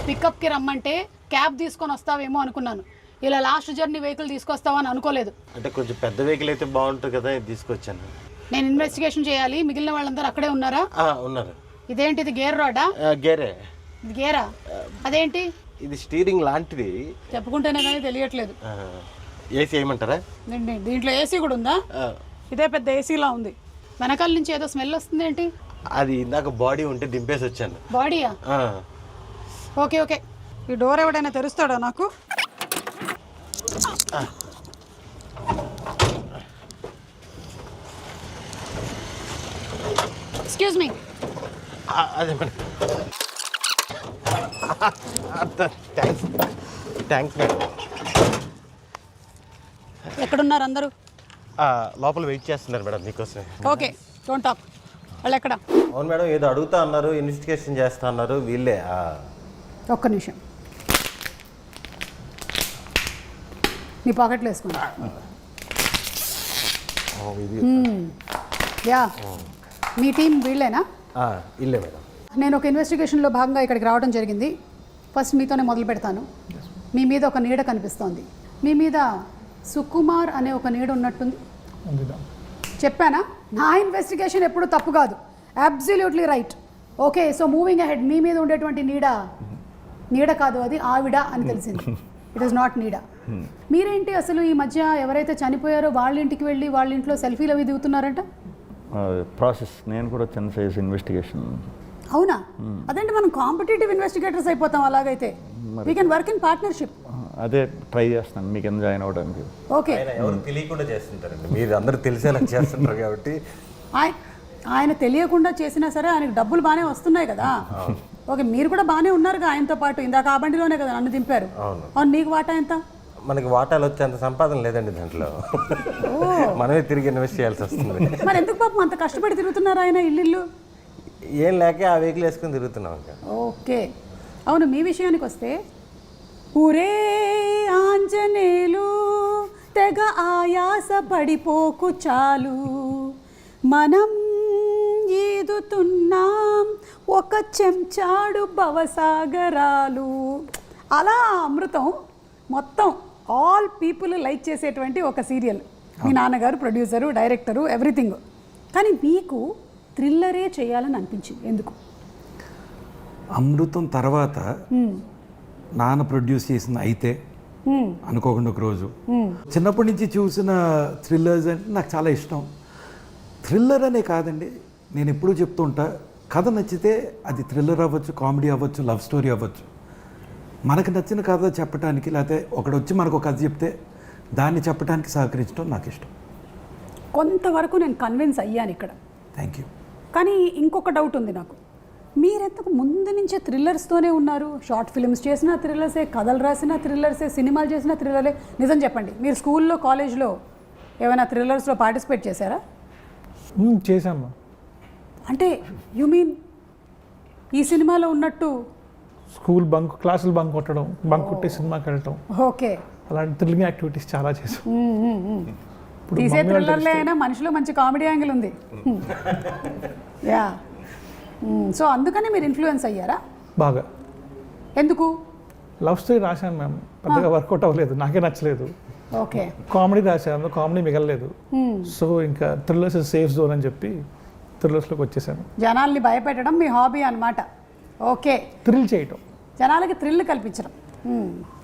పికప్కి రమ్మంటే క్యాబ్ తీసుకొని వస్తావేమో అనుకున్నాను, ఇలా లాస్ట్ జర్నీ వెహికల్ తీసుకొస్తావని అనుకోలేదు. అంటే కొంచెం పెద్ద వెహికల్ అయితే బాగుంటుంది కదా, ఇది తీసుకొచ్చాను. నేను ఇన్వెస్టిగేషన్ చేయాలి, మిగిలిన వాళ్ళందరూ అక్కడే ఉన్నారా? ఉన్నారు. ఇదేంటి, ఇది గేర్ రాడా? గేరే. ఇది గేరా? అదేంటి? ఇది స్టీరింగ్ లాంటిది. చెప్పుకుంటేనే కానీ తెలియట్లేదు. ఏసీ వేయమంటారా? దీంట్లో ఏసీ కూడా ఉందా? ఇదే పెద్ద ఏసీలా ఉంది. వెనకాల నుంచి ఏదో స్మెల్ వస్తుంది ఏంటి? అది ఇందాక బాడీ ఉంటే దింపేసి వచ్చాను. బాడీయా? Okay okay. ఈ డోర్ ఎవడైనా తెరుస్తాడా నాకు? Excuse me. అదే మేడం. Thanks madam. ఎక్కడున్నారు అందరూ? లోపల వెయిట్ చేస్తున్నారు మేడం మీకోసమే. Okay, don't talk. వాళ్ళు ఎక్కడ? అవును మేడం, ఏదో అడుగుతా అన్నారు, ఇన్వెస్టిగేషన్ చేస్తా అన్నారు. వీళ్ళే. ఒక్క నిమిషం, నీ పాకెట్లో వేసుకున్నా. యా, మీ టీం వీళ్ళేనా? ఇల్లే మేడం. నేను ఒక ఇన్వెస్టిగేషన్లో భాగంగా ఇక్కడికి రావడం జరిగింది. ఫస్ట్ మీతోనే మొదలు పెడతాను. మీ మీద ఒక నీడ కనిపిస్తోంది. మీ మీద సుకుమార్ అనే ఒక నీడ ఉన్నట్టుంది. చెప్పానా? నా ఇన్వెస్టిగేషన్ ఎప్పుడు తప్పు కాదు. Absolutely right. Okay, so moving ahead. మీ మీద ఉండేటువంటి నీడ కాదు, అది ఆవిడ అని తెలిసింది. ఇట్ ఈస్ నాట్ నీడ. మీరేంటి అసలు ఈ మధ్య ఎవరైతే చనిపోయారో వాళ్ళ ఇంటికి వెళ్ళి వాళ్ళ ఇంట్లో సెల్ఫీలు అవి దిగుతున్నారంట? ప్రాసెస్ నేను కూడా చిన్న సైజ్ ఇన్వెస్టిగేషన్. అవునా? అదేంటి, మనం కాంపిటేటివ్ ఇన్వెస్టిగేటర్స్ అయిపోతాం అలాగైతే. We can work in partnership. అదే ట్రై చేస్తాను మీకు ఎందుకు జాయిన్ అవ్వడానికి. ఓకే, ఎవరు తెలియకుండా చేస్తుంటారండి, మీరు అందరూ తెలిసేలా చేస్తుంటారు కాబట్టి. ఆయన తెలియకుండా చేసినా సరే ఆయనకు డబ్బులు బాగానే వస్తున్నాయి కదా. ఓకే, మీరు కూడా బాగానే ఉన్నారుగా ఆయనతో పాటు. ఇందాక ఆ బండిలోనే కదా నన్ను దింపారు. అవును, నీకు వాటా ఎంత? మనకి వాటాలు వచ్చేంత సంపాదన లేదండి దాంట్లో. మనమే తిరిగి ఇన్వెస్ట్ చేయాల్సి వస్తుంది. మరి ఎందుకు పాపం అంత కష్టపడి తిరుగుతున్నారు ఆయన ఇల్లు? ఏం లేక ఆ వెహికల్ వేసుకుని తిరుగుతున్నాం ఇంకా. ఓకే, అవును. మీ విషయానికి వస్తే, ఊరే ఆంజనేయులు తెగ ఆయాస పడిపోకు చాలు, మనం ఈదుతున్నాం ఒక చెంచాడు భవసాగరాలు. అలా అమృతం మొత్తం ఆల్ పీపుల్ లైక్ చేసేటువంటి ఒక సీరియల్. మీ నాన్నగారు ప్రొడ్యూసరు, డైరెక్టరు, ఎవ్రీథింగ్. కానీ మీకు థ్రిల్లరే చేయాలని అనిపించింది ఎందుకు? అమృతం తర్వాత నాన్న ప్రొడ్యూస్ చేసిన అయితే అనుకోకుండా ఒక రోజు, చిన్నప్పటి నుంచి చూసిన థ్రిల్లర్స్ అంటే నాకు చాలా ఇష్టం. థ్రిల్లర్ అనే కాదండి, నేను ఎప్పుడూ చెప్తుంటా, కథ నచ్చితే అది థ్రిల్లర్ అవ్వచ్చు, కామెడీ అవ్వచ్చు, లవ్ స్టోరీ అవ్వచ్చు. మనకు నచ్చిన కథ చెప్పడానికి, లేకపోతే ఒకడు వచ్చి మనకు ఒక కథ చెప్తే దాన్ని చెప్పడానికి సహకరించడం నాకు ఇష్టం. కొంతవరకు నేను కన్విన్స్ అయ్యాను ఇక్కడ. Thank you. కానీ ఇంకొక డౌట్ ఉంది నాకు. మీరెంతకు ముందు నుంచే థ్రిల్లర్స్తోనే ఉన్నారు? షార్ట్ ఫిల్మ్స్ చేసిన థ్రిల్లర్సే, కథలు రాసిన థ్రిల్లర్సే, సినిమాలు చేసిన థ్రిల్లరే. నిజం చెప్పండి, మీరు స్కూల్లో, కాలేజ్లో ఏమైనా థ్రిల్లర్స్లో పార్టిసిపేట్ చేశారా? చేశామ్మా. అంటే యు మీన్ ఈ సినిమాలో ఉన్నట్టు స్కూల్ బంక్, క్లాసులు బంక్ కొట్టడం, బంక్ కొట్టి సినిమాకి వెళ్ళటం, ఓకే, అలాంటి థ్రిల్లింగ్ యాక్టివిటీస్ చాలా చేసాం. తీసే థ్రిల్లర్లే అయినా మనిషిలో మంచి కామెడీ యాంగిల్ ఉంది. యా, సో అందుకని మీరు ఇన్ఫ్లుయెన్స్ అయ్యారా బాగా? ఎందుకు? లవ్ స్టోరీ రాశాను మ్యామ్, పెద్దగా వర్కౌట్ అవ్వలేదు, నాకే నచ్చలేదు. ఓకే, కామెడీ రాశాను, కామెడీ మిగలలేదు. సో ఇంకా థ్రిల్లర్స్ సేఫ్ జోన్ అని చెప్పి థ్రిల్లర్స్లోకి వచ్చేసాను. జనాల్ని భయపెట్టడం మీ హాబీ అన్నమాట. ఓకే, థ్రిల్ చేయటం, జనాలకి థ్రిల్ కల్పించడం.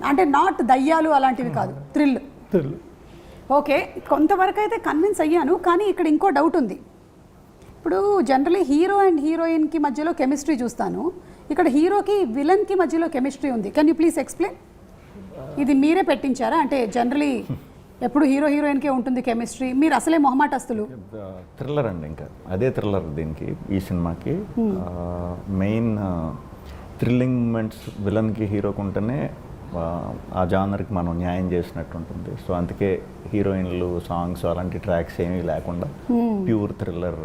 అంటే నాట్ దయ్యాలు అలాంటివి కాదు, థ్రిల్. ఓకే, కొంతవరకు అయితే కన్విన్స్ అయ్యాను. కానీ ఇక్కడ ఇంకో డౌట్ ఉంది. ఇప్పుడు జనరలీ హీరో అండ్ హీరోయిన్కి మధ్యలో కెమిస్ట్రీ చూస్తాను, ఇక్కడ హీరోకి విలన్కి మధ్యలో కెమిస్ట్రీ ఉంది. Can you please explain? ఇది మీరే పెట్టించారా? అంటే జనరలీ ఎప్పుడు హీరో హీరోయిన్కే ఉంటుంది కెమిస్ట్రీ, మీరు అసలే మొహమాటస్తులు. థ్రిల్లర్ అండి, ఇంకా అదే థ్రిల్లర్ దీనికి, ఈ సినిమాకి. మెయిన్ థ్రిల్లింగ్ మూమెంట్స్ విలన్కి హీరోకి ఉంటేనే ఆ జానర్కి మనం న్యాయం చేసినట్టు ఉంటుంది. సో అందుకే హీరోయిన్లు, సాంగ్స్ అలాంటి ట్రాక్స్ ఏమీ లేకుండా ప్యూర్ థ్రిల్లర్.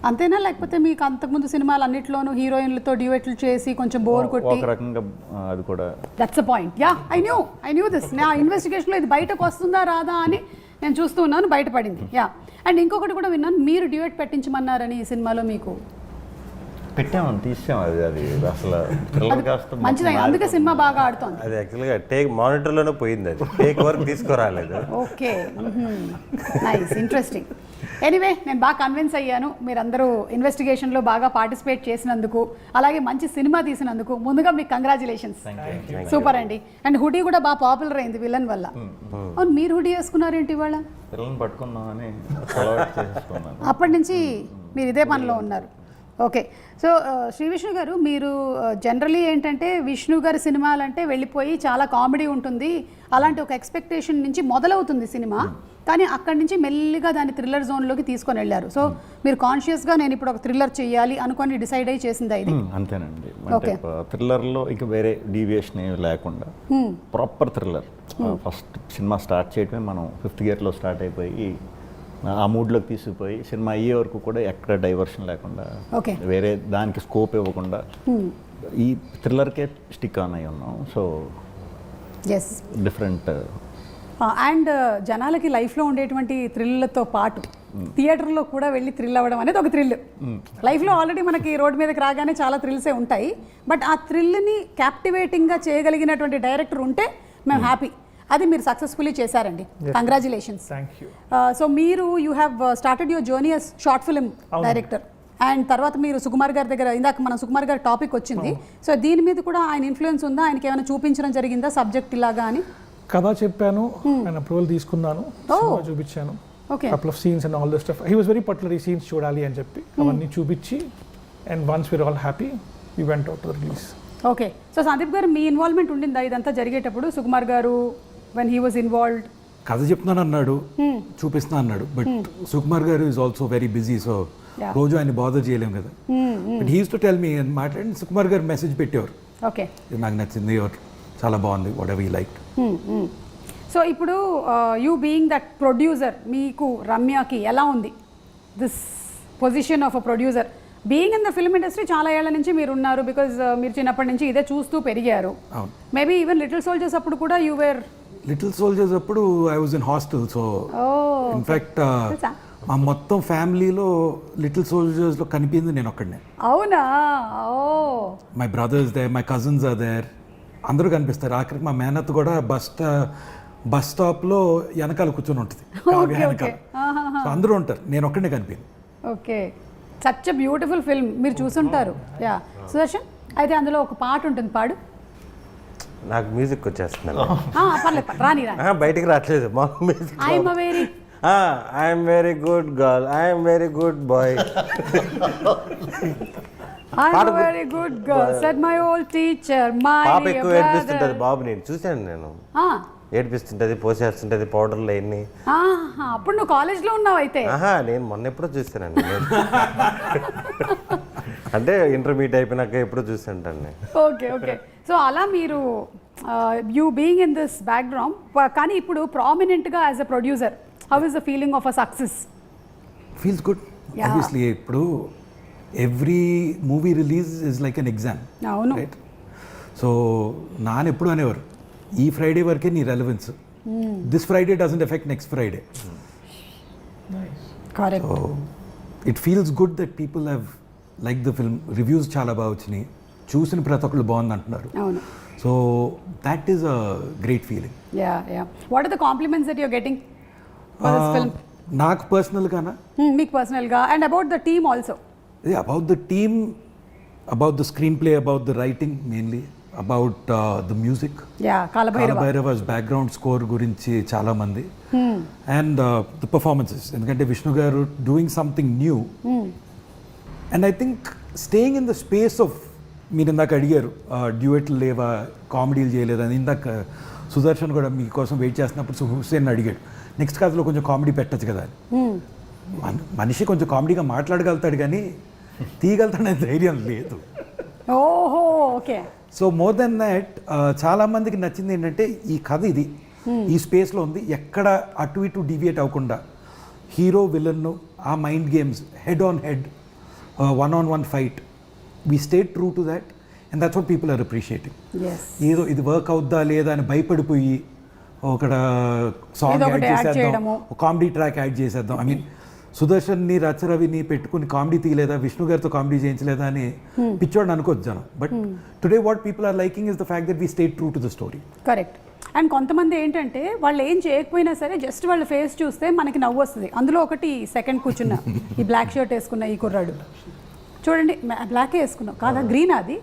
అంతేనా? లేకపోతే మీకు అంతకుముందు సినిమాలు అన్నిట్లోనూ హీరోయిన్లతో డ్యూయెట్లు చేసి కొంచెం బోర్ కొట్టి? ఒక రకంగా అది కూడా. That's the point. Yeah, I knew this. నా ఇన్వెస్టిగేషన్లో ఇది బయటకు వస్తుందా రాదా అని నేను చూస్తూ ఉన్నాను, బయటపడింది. యా, అండ్ ఇంకొకటి కూడా విన్నాను, మీరు డ్యూయెట్ పెట్టించమన్నారని ఈ సినిమాలో మీకు. పెట్టామని తీసాం అది అసలు థ్రిల్లర్ కాస్త మంచిది, అందుకే సినిమా బాగా ఆడుతోంది. అది యాక్చువల్గా మానిటర్లోనే పోయింది, అది టేక్ వర్క్ తీసుకురాలేదు. Okay, nice, interesting. ఎనీవే, నేను బాగా కన్విన్స్ అయ్యాను. మీరందరూ ఇన్వెస్టిగేషన్లో బాగా పార్టిసిపేట్ చేసినందుకు, అలాగే మంచి సినిమా తీసినందుకు ముందుగా మీకు కంగ్రాచులేషన్స్. సూపర్ అండి. అండ్ హుడీ కూడా బాగా పాపులర్ అయింది విలన్ వల్ల. అవును, మీరు హుడీ వేసుకున్నారేంటి ఇవాళ? పిల్లల్ని పట్టుకుందామని అలవాటు చేసుకున్నాను. అప్పటి నుంచి మీరు ఇదే పనిలో ఉన్నారు. ఓకే, సో శ్రీ విష్ణు గారు, మీరు జనరలీ ఏంటంటే విష్ణు గారి సినిమాలంటే వెళ్ళిపోయి చాలా కామెడీ ఉంటుంది, అలాంటి ఒక ఎక్స్పెక్టేషన్ నుంచి మొదలవుతుంది సినిమా, కానీ అక్కడి నుంచి మెల్లిగా దాన్ని థ్రిల్లర్ జోన్లోకి తీసుకొని వెళ్ళారు. సో మీరు కాన్షియస్గా నేను ఇప్పుడు ఒక థ్రిల్లర్ చేయాలి అనుకొని డిసైడ్ అయ్యి చేసిందా ఇది? అంతేనండి. అంటే థ్రిల్లర్లో ఇక వేరే డీవియేషన్ ఏమి లేకుండా proper thriller. First cinema start చేయడమే మనం 5th గేర్లో స్టార్ట్ అయిపోయి ఆ మూడ్లోకి తీసుకుపోయి సినిమా అయ్యే వరకు కూడా ఎక్కడ డైవర్షన్ లేకుండా, వేరే దానికి స్కోప్ ఇవ్వకుండా ఈ థ్రిల్లర్కే స్టిక్ ఆన్ అయి ఉన్నాం. So yes, different. అండ్ జనాలకి లైఫ్లో ఉండేటువంటి థ్రిల్లతో పాటు థియేటర్లో కూడా వెళ్ళి థ్రిల్ అవ్వడం అనేది ఒక థ్రిల్. లైఫ్లో ఆల్రెడీ మనకి రోడ్ మీదకి రాగానే చాలా థ్రిల్సే ఉంటాయి, బట్ ఆ థ్రిల్ని క్యాప్టివేటింగ్గా చేయగలిగినటువంటి డైరెక్టర్ ఉంటే మేము హ్యాపీ. అది మీరు సక్సెస్ఫుల్లీ చేశారండి, కంగ్రాచులేషన్స్. Thank you. సో మీరు you have started your journey as short film director, and తర్వాత మీరు సుకుమార్ గారి దగ్గర, ఇందాక మన సుకుమార్ గారి టాపిక్ వచ్చింది, సో దీని మీద కూడా ఆయన ఇన్ఫ్లుయెన్స్ ఉందా? ఆయనకి ఏమైనా చూపించడం జరిగిందా సబ్జెక్ట్ ఇలాగా అని? కథ చెప్పాను, ఆయన అప్రూవల్ తీసుకున్నాను, సినిమా చూపించాను, couple of scenes and all this stuff. He was very particular, ఈ సీన్స్ చూడాలి అని చెప్పి అవన్నీ చూపించి, and once we're all happy we went out to the release. Okay, so Sandeep garu మీ ఇన్వాల్వ్మెంట్ ఉండిందా ఇదంతా జరిగేటప్పుడు? సుకుమార్ గారు when he was involved? కథ చెప్తున్నాను అన్నాడు, చూపిస్తున్నా అన్నాడు, బట్ సుకుమార్ గారు is also very busy, so రోజు ఆయన బాధ చేయలేము కదా. But he use to tell me అని మాట్లాడి సుకుమార్ గారు మెసేజ్ పెట్టేవారు, ఓకే ఇది నాకు నచ్చింది, చాలా బాగుంది, what ever you like. So ఇప్పుడు యూ బీయింగ్ దట్ ప్రొడ్యూసర్, మీకు రమ్యకి ఎలా ఉంది this position of a producer? Being in the film industry చాలా ఏళ్ల నుంచి మీరు ఉన్నారు, బికాజ్ మీరు చిన్నప్పటి నుంచి ఇదే చూస్తూ పెరిగారు. మేబీ ఈవెన్ లిటిల్ సోల్జర్స్ అప్పుడు కూడా యూ వేర్ లిటిల్ సోల్జర్స్ అప్పుడు I was in hostel, so in fact మా మొత్తం ఫ్యామిలీలో లిటిల్ సోల్జర్స్లో కనిపించింది నేను ఒక్కడనే. అవునా? My brothers there, my cousins are there, అందరూ కనిపిస్తారు. ఆఖరికి మా మేనత్ కూడా బస్ స్టాప్లో వెనకాల కూర్చొని ఉంటుంది, వెనకాల, సో అందరూ ఉంటారు, నేను ఒక్కడనే కనిపించింది. Okay, such a beautiful film, మీరు చూసుంటారు. యా, సుదర్శన్, అయితే అందులో ఒక పాట ఉంటుంది, పాడు. నాకు మ్యూజిక్ వచ్చేస్తున్నాను, పర్లేదు, రాని బయటికి రావట్లేదు. మా music I'm very good girl, I'm very good boy, I'm a very good girl, said my old teacher, my పాప dear ఎక్కువ brother. ఏడిపిస్తుంటది బాబు, నేను చూశాను, నేను ఏడిపిస్తుంటది, పోసేస్తుంటది పౌడర్లు అన్ని. అప్పుడు నువ్వు కాలేజ్లో ఉన్నావు అయితే? నేను మొన్న ఎప్పుడో చూసానండి, అంటే ఇంటర్మీడియట్ అయిపోయినాక ఎప్పుడో చూసాంటండి. ఓకే ఓకే, సో అలా మీరు you being in this background, కానీ ఇప్పుడు ప్రామినెంట్గా as a producer, how is the feeling of a success? Feels good obviously. ఇప్పుడు every movie release is like an exam, అవును, రైట్? సో నాన్న ఎప్పుడు అనేవారు, ఈ ఫ్రైడే వరకే నీ relevance, this Friday doesn't affect next Friday. Correct. So it feels good that people have like the film, reviews చాలా బాగా వచ్చినాయి, చూసిన ప్రతి ఒక్కళ్ళు బాగుంది అంటున్నారు. అవును, so that is a great feeling. Yeah yeah, what are the compliments that you are getting for this film? నాకు పర్సనల్గానా? మీకు పర్సనల్గా, and about the team also. About the team, about the screenplay, about the writing mainly, about the music. Yeah, Kalabhairava's background score gurinchi chaala mandi, and the performances. Endukante Vishnu garu doing something new, and I think staying in the space of, meer indaka adigaru duet leva, comedy cheyaleda ani, indaka Sudarshan kuda mee kosam wait chestunappudu Hussein అడిగాడు, next కథలో కొంచెం comedy పెట్టచ్చు కదా. మనిషి కొంచెం కామెడీగా మాట్లాడగలుగుతాడు కానీ తీయగలుగుతాడనే ధైర్యం లేదు. ఓహో, okay. So more than that చాలామందికి నచ్చింది ఏంటంటే ఈ కథ ఇది ఈ స్పేస్లో ఉంది, ఎక్కడ అటు ఇటు డివియేట్ అవ్వకుండా హీరో విలన్ను ఆ mind games, head on head, one fight, we stayed true to that, and that's what people are appreciating. ఏదో ఇది వర్క్ అవుద్దా లేదా అని భయపడిపోయి ఒక సాంగ్ యాడ్ చేసేద్దాం, కామెడీ ట్రాక్ యాడ్ చేసేద్దాం, ఐ మీన్ సుదర్శన్ని రచరవిని పెట్టుకుని కామెడీ తీయలేదా, విష్ణు గారితో కామెడీ చేయించలేదా అని పిచ్చోడిని అనుకోవచ్చు జనం. But today what people are liking is the fact that we stay true to the story. Correct. And కొంతమంది ఏంటంటే వాళ్ళు ఏం చేయకపోయినా సరే జస్ట్ వాళ్ళ ఫేస్ చూస్తే మనకి నవ్వు వస్తుంది. అందులో ఒకటి సెకండ్ కూర్చున్న ఈ బ్లాక్ షర్ట్ వేసుకున్న ఈ కుర్రాడు చూడండి, బ్లాకే వేసుకున్నావు కాదా, గ్రీన్ అది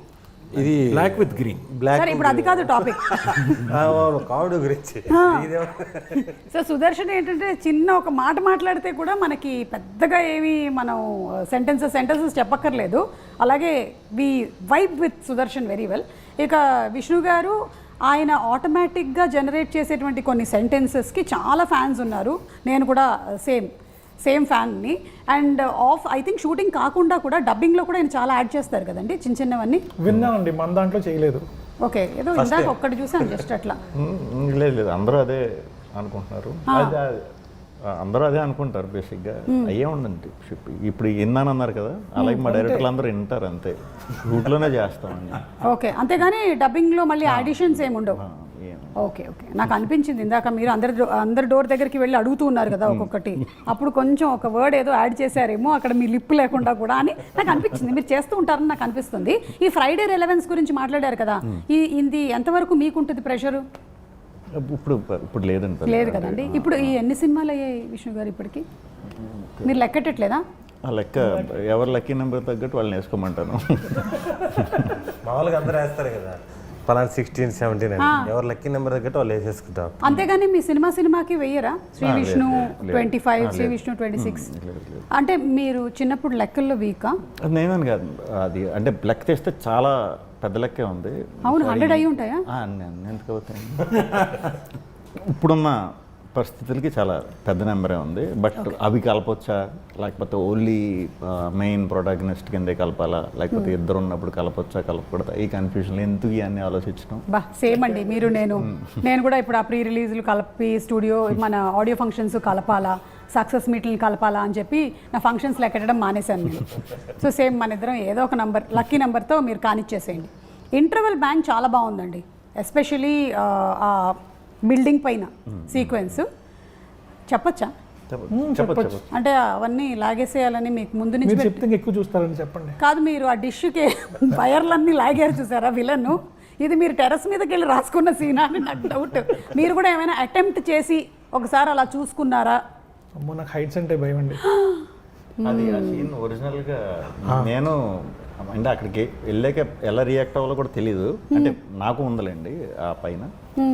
ఇది బ్లాక్ విత్ గ్రీన్. సరే ఇప్పుడు అది కాదు టాపిక్. కావుడు గురించి సో సుదర్శన్ ఏంటంటే చిన్న ఒక మాట మాట్లాడితే కూడా మనకి పెద్దగా ఏమి మనం సెంటెన్సెస్ చెప్పక్కర్లేదు. అలాగే we vibe with Sudarshan very well. ఇక విష్ణు గారు ఆయన ఆటోమేటిక్గా జనరేట్ చేసేటువంటి కొన్ని సెంటెన్సెస్కి చాలా ఫ్యాన్స్ ఉన్నారు. నేను కూడా సేమ్ ఫ్యాన్ని. అండ్ ఐ థింక్ షూటింగ్ కాకుండా కూడా డబ్బింగ్లో కూడా ఆయన చాలా యాడ్ చేస్తారు కదండి, చిన్న చిన్నవన్నీ. విన్నామండి, మన దాంట్లో చేయలేదు. ఓకే, ఏదో ఇందాక ఒక్కటి చూసాను జస్ట్ అట్లా. లేదు అందరూ అదే అనుకుంటున్నారు, అందరూ అదే అనుకుంటారు బేసిక్గా. అయ్యే ఉండండి ఇప్పుడు విన్నానన్నారు కదా, అలాగే మా డైరెక్టర్లు అందరూ వింటారు అంతే, రూట్లోనే చేస్తామండి. ఓకే, అంతేగాని డబ్బింగ్లో మళ్ళీ ఆడిషన్స్ ఏమి ఉండవు. ఓకే, నాకు అనిపించింది ఇందాక మీరు అందరి డోర్ దగ్గరికి వెళ్ళి అడుగుతూ ఉన్నారు కదా ఒక్కొక్కటి, అప్పుడు కొంచెం ఒక వర్డ్ ఏదో యాడ్ చేశారేమో అక్కడ మీ లిప్ లేకుండా కూడా అని నాకు అనిపించింది. మీరు చేస్తూ ఉంటారని నాకు అనిపిస్తుంది. ఈ ఫ్రైడే రెలవెన్స్ గురించి మాట్లాడారు కదా, ఇది ఎంతవరకు మీకుంటుంది ప్రెషరు? ఇప్పుడు లేదండి. లేదు కదండి. ఇప్పుడు ఈ ఎన్ని సినిమాలు అయ్యాయి విష్ణు గారు ఇప్పటికి, మీరు లెక్కట్టట్లేదా? ఆ లెక్క ఎవరు లక్కీ నెంబర్ తగ్గట్టు వాళ్ళని వేసుకోమంటాను. మామూలుగా అందరూ వేస్తారు కదా, పలానా 16, 17 అని, ఎవరు లక్కీ నెంబర్ తగ్గట్టు వాళ్ళు వేసేసుకుంటాం. అంతేగాని మీ సినిమాకి వెయ్యరా? శ్రీ విష్ణు 25, శ్రీ విష్ణు 26 అంటే మీరు చిన్నప్పుడు లెక్కల్లో వీకా? నేనని కాదు, అది అంటే లెక్క తెస్తే చాలా పెద్ద లెక్కే ఉంది. అవును, 100 అయి ఉంటాయా? ఎందుకు అవుతాయి, ఇప్పుడున్న పరిస్థితులకి చాలా పెద్ద నెంబరే ఉంది. బట్ అవి కలపొచ్చా, లేకపోతే ఓన్లీ మెయిన్ ప్రొటాగనిస్ట్ కిందే కలపాలా, లేకపోతే ఇద్దరు ఉన్నప్పుడు కలపొచ్చా కలపకూడదా, ఈ కన్ఫ్యూజన్ ఎందుకు ఇవన్నీ ఆలోచించడం. సేమ్ అండి, మీరు నేను కూడా ఇప్పుడు ఆ ప్రీ రిలీజ్లు కలిపి స్టూడియో మన ఆడియో ఫంక్షన్స్ కలపాలా, సక్సెస్ మీట్లను కలపాలా అని చెప్పి నా ఫంక్షన్స్ లెక్కడం మానేశాను నేను. సో సేమ్ మన ఇద్దరం ఏదో ఒక నంబర్ లక్కీ నెంబర్తో మీరు కానిచ్చేసేయండి. ఇంటర్వెల్ బ్యాంక్ చాలా బాగుందండి, ఎస్పెషలీ ఆ బిల్డింగ్ పైన సీక్వెన్స్ చెప్పచ్చా? చెప్పచ్చు. అంటే అవన్నీ లాగేసేయాలని మీకు ముందు నుంచి చెప్తే ఎక్కువ చూస్తారని చెప్పండి. కాదు, మీరు ఆ డిష్కి వైర్లన్నీ లాగారు చూసారా విలన్, ఇది మీరు టెర్రస్ మీదకి వెళ్ళి రాసుకున్న సీనా అని నాకు డౌట్. మీరు కూడా ఏమైనా అటెంప్ట్ చేసి ఒకసారి అలా చూసుకున్నారా? అమ్మో, నాకు హైట్స్ అంటే భయం అండి. అది ఆ సీన్ ఒరిజినల్గా నేను అంటే అక్కడికి వెళ్ళాక ఎలా రియాక్ట్ అవ్వాలో కూడా తెలీదు. అంటే నాకు ఉందలేండి ఆ పైన,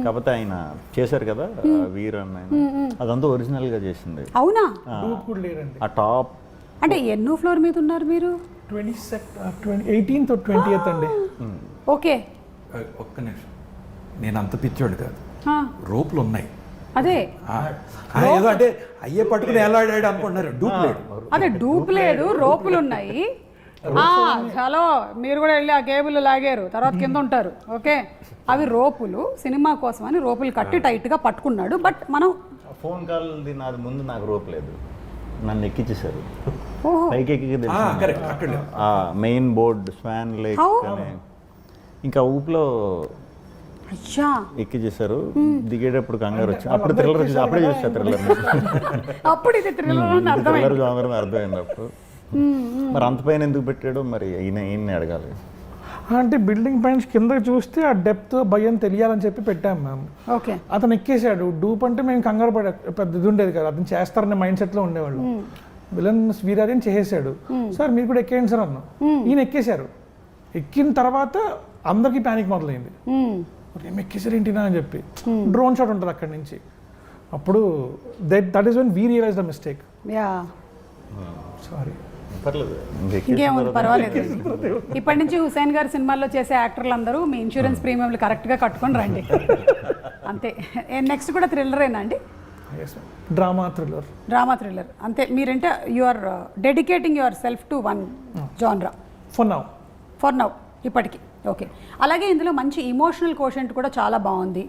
కాకపోతే ఆయన చేశారు కదా వీర్ అన్న, అదంతా ఒరిజినల్గా చేసింది. అవునా? ఆ టాప్ అంటే ఎన్నో ఫ్లోర్ మీద ఉన్నారు మీరు? 18th or 20th అండి. ఓకే, ఒక్క నిమిషం, నేను అంత పిచ్చోడు కాదు, రోపులు ఉన్నాయి. అదే ఏదో అంటే అయ్యే పట్టుకుని ఎలాడాడు అనుకుంటున్నారు, డూప్ లేదు. అదే డూప్ లేదు, రోపులు ఉన్నాయి. హలో, మీరు కూడా వెళ్ళి ఆ కేబుల్ లాగారు, తర్వాత కింద ఉంటారు. ఓకే, అవి రోపులు, సినిమా కోసం అని రోపులు కట్టి టైట్గా పట్టుకున్నాడు. బట్ మనం ఫోన్ కాల్ నాది ముందు నాకు రోప్ లేదు, నన్ను ఎక్కించేశారు పైకి ఎక్కి మెయిన్ బోర్డ్ స్వాన్ లేక్ అనే ఇంకా ఊపులో ఎక్కిచేశారు. దిగేటప్పుడు కంగారు వచ్చి అప్పుడు థ్రిల్లర్ అప్పుడే చూస్తారు, థ్రిల్లర్ జానర్ అర్థమైంది అప్పుడు. మరి అంత పైన ఎందుకు పెట్టాడో మరి ఈయన్ని అడగాలి. అంటే బిల్డింగ్ పైన కింద చూస్తే ఆ డెప్త్ భయం తెలియాలని చెప్పి పెట్టాం మ్యామ్. ఓకే, అతను ఎక్కేసాడు. డూప్ అంటే మేము కంగారు పడే పెద్ద ఇది ఉండేది కదా, అతను చేస్తారనే మైండ్ సెట్లో ఉండేవాళ్ళు. విలన్ వీరార్యన్ చేసేసాడు, సార్ మీరు కూడా ఎక్కేయండి సార్ అన్నాం. ఈయన ఎక్కేశారు. ఎక్కిన తర్వాత అందరికీ ప్యానిక్ మొదలైంది, ఏం ఎక్కేసారు ఏంటినా అని చెప్పి. డ్రోన్ షాట్ ఉంటుంది అక్కడి నుంచి. అప్పుడు that is when we realize the mistake. Sorry, ఇంకేముంది, పర్వాలేదు. ఇప్పటి నుంచి హుసేన్ గారి సినిమాల్లో చేసే యాక్టర్లు అందరూ మీ ఇన్సూరెన్స్ ప్రీమియంలు కరెక్ట్గా కట్టుకొని రండి, అంతే. నెక్స్ట్ కూడా థ్రిల్లరేనా అండి? డ్రామా థ్రిల్లర్ అంతే. మీరంటే you are dedicating yourself to one genre for now ఇప్పటికి. ఓకే, అలాగే ఇందులో మంచి ఇమోషనల్ కోషెంట్ కూడా చాలా బాగుంది.